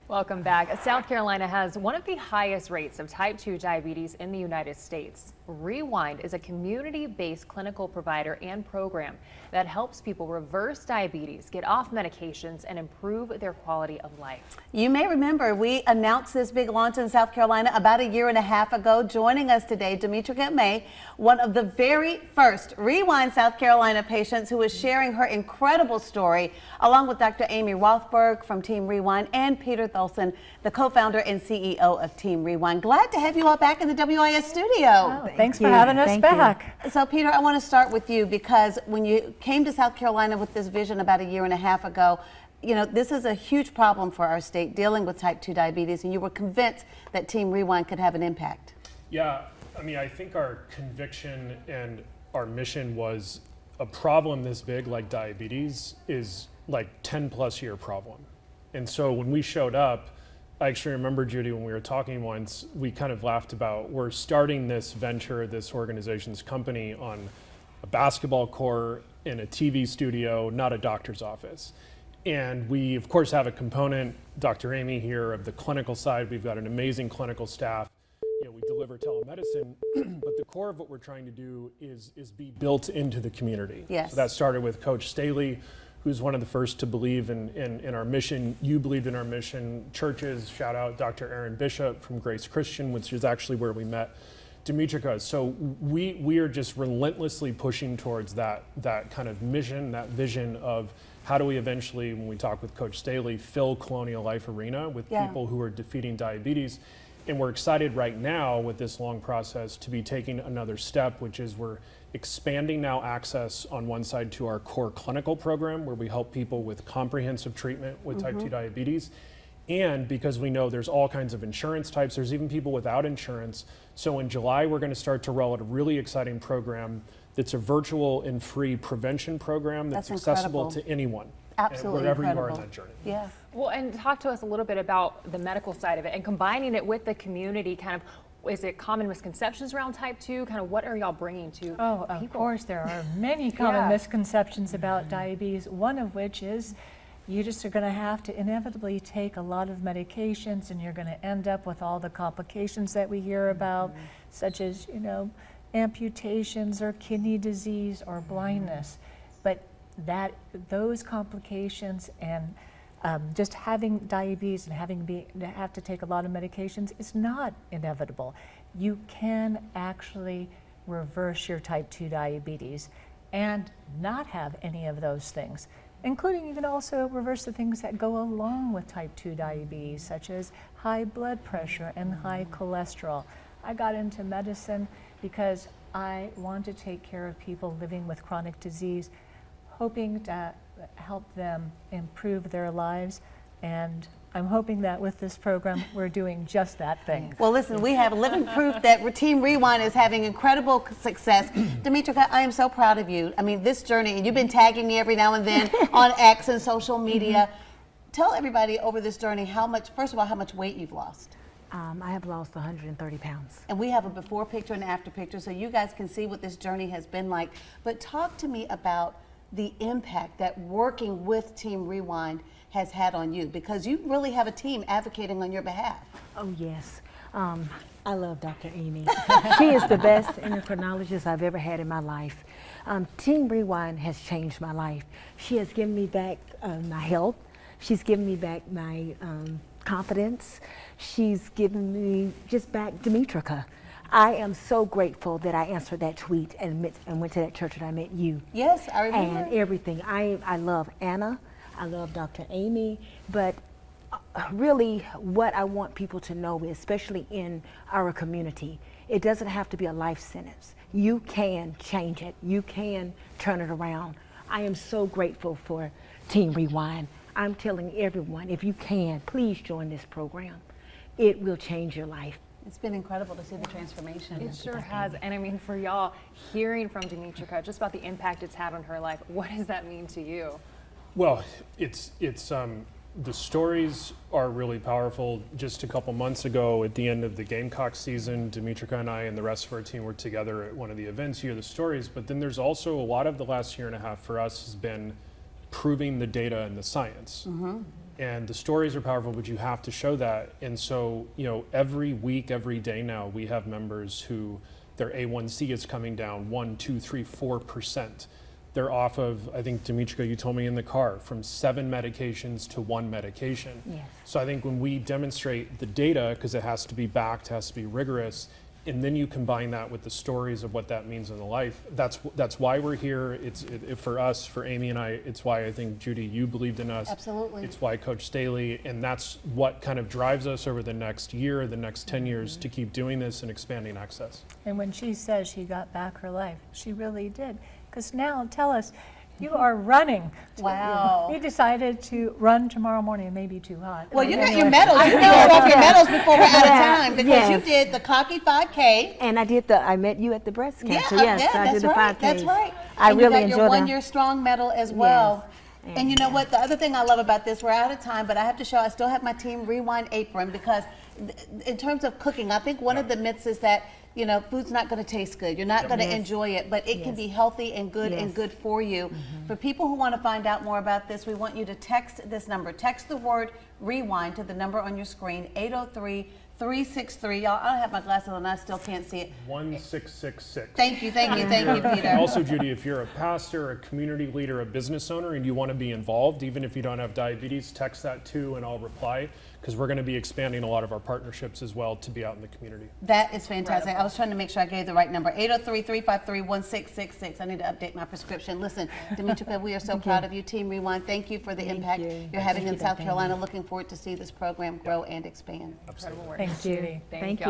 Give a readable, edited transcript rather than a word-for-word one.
Welcome back. South Carolina has one of the highest rates of type 2 diabetes in the United States. Rewind is a community-based clinical provider and program that helps people reverse diabetes, get off medications, and improve their quality of life. You may remember we announced this big launch in South Carolina about a year and a half ago. Joining us today, Demetrica May, one of the very first Rewind South Carolina patients who is sharing her incredible story, along with Dr. Amy Rothberg from Team Rewind and Peter Tholson, the co-founder and CEO of Team Rewind. Glad to have you all back in the WIS studio. Oh, thanks for having us back. So Peter, I want to start with you because when you came to South Carolina with this vision about a year and a half ago, you know, this is a huge problem for our state dealing with type 2 diabetes, and you were convinced that Team Rewind could have an impact. Yeah, I mean, I think our conviction and our mission was a problem this big like diabetes is like 10+ year problem. And so when we showed up, I actually remember, Judy, when we were talking once, we kind of laughed about, we're starting this venture, this organization's company on a basketball court in a TV studio, not a doctor's office. And we, of course, have a component, Dr. Amy here, of the clinical side. We've got an amazing clinical staff. You know, we deliver telemedicine, but the core of what we're trying to do is be built into the community. Yes. So that started with Coach Staley, who's one of the first to believe in our mission. You believed in our mission. Churches, shout out Dr. Aaron Bishop from Grace Christian, which is actually where we met Demetrica. So we are just relentlessly pushing towards that kind of mission, that vision of how do we eventually, when we talk with Coach Staley, fill Colonial Life Arena with people who are defeating diabetes. And we're excited right now with this long process to be taking another step, which is we're expanding now access on one side to our core clinical program where we help people with comprehensive treatment with type 2 diabetes. And because we know there's all kinds of insurance types, there's even people without insurance. So in July, we're going to start to roll out a really exciting program that's a virtual and free prevention program that's accessible to anyone. Absolutely wherever incredible. you are in that journey. Yeah. Well, and talk to us a little bit about the medical side of it and combining it with the community. Kind of, is it common misconceptions around type 2? Kind of what are y'all bringing to people? Of course, there are many common misconceptions about diabetes, one of which is you just are going to have to inevitably take a lot of medications and you're going to end up with all the complications that we hear about, such as, you know, amputations or kidney disease or blindness. But those complications and just having diabetes and have to take a lot of medications is not inevitable. You can actually reverse your type 2 diabetes and not have any of those things, including you can also reverse the things that go along with type 2 diabetes, such as high blood pressure and high cholesterol. I got into medicine because I want to take care of people living with chronic disease, hoping to help them improve their lives, and I'm hoping that with this program we're doing just that thing. Well, listen, we have living proof that Team Rewind is having incredible success. Demetrica, I am so proud of you. I mean, this journey, and you've been tagging me every now and then on X and social media. Tell everybody over this journey how much, first of all, how much weight you've lost. I have lost 130 pounds. And we have a before picture and after picture so you guys can see what this journey has been like. But talk to me about the impact that working with Team Rewind has had on you, because you really have a team advocating on your behalf. Oh yes, I love Dr. Amy. She is the best endocrinologist I've ever had in my life. Team Rewind has changed my life. She has given me back my health. She's given me back my confidence. She's given me just back Demetrica. I am so grateful that I answered that tweet and went to that church and I met you. Yes, I remember. And everything. I love Anna. I love Dr. Amy. But really what I want people to know, especially in our community, it doesn't have to be a life sentence. You can change it. You can turn it around. I am so grateful for Team Rewind. I'm telling everyone, if you can, please join this program. It will change your life. It's been incredible to see the transformation. It sure has. And I mean, for y'all, hearing from Demetrica just about the impact it's had on her life, what does that mean to you? Well, it's the stories are really powerful. Just a couple months ago, at the end of the Gamecock season, Demetrica and I and the rest of our team were together at one of the events. You hear the stories, but then there's also a lot of the last year and a half for us has been proving the data and the science. And the stories are powerful, but you have to show that. And so, you know, every week, every day now, we have members who their A1C is coming down 1, 2, 3, 4%. They're off of, I think, Demetrica, you told me in the car, from 7 medications to 1 medication. Yes. So I think when we demonstrate the data, because it has to be backed, has to be rigorous, and then you combine that with the stories of what that means in the life, that's why we're here. It's for us, for Amy and I, it's why I think, Judy, you believed in us. Absolutely. It's why Coach Staley, and that's what kind of drives us over the next year, the next 10 years to keep doing this and expanding access. And when she says she got back her life, she really did. Because now, tell us, you are running. Wow. You decided to run tomorrow morning. It may be too hot. Well, you got Anyway. your medals. You can go off your medals before we're out of time because Yes. you did the Cocky 5K. And I met you at the breast cancer. Yeah, Yes, I that's did the right. 5K. That's right. I And really you got enjoyed your that. 1-year strong medal as well. Yes. And you know what? The other thing I love about this, we're out of time, but I have to show I still have my Team Rewind apron because in terms of cooking, I think one of the myths is that, you know, food's not going to taste good. You're not going to enjoy it, but it can be healthy and good and good for you. For people who want to find out more about this, we want you to text this number. Text the word rewind to the number on your screen, 803-363. Y'all, I don't have my glasses on. I still can't see it. 1666. Thank you, Peter. Also, Judy, if you're a pastor, a community leader, a business owner, and you want to be involved, even if you don't have diabetes, text that too, and I'll reply, because we're going to be expanding a lot of our partnerships as well to be out in the community. That is fantastic. I was trying to make sure I gave the right number. 803-353-1666. I need to update my prescription. Listen, Demetrica, we are so proud of you. Team Rewind, thank you for the impact you're having in South Carolina. Looking forward to see this program grow and expand. Absolutely. Incredible work. Thanks, Judy. Thank you.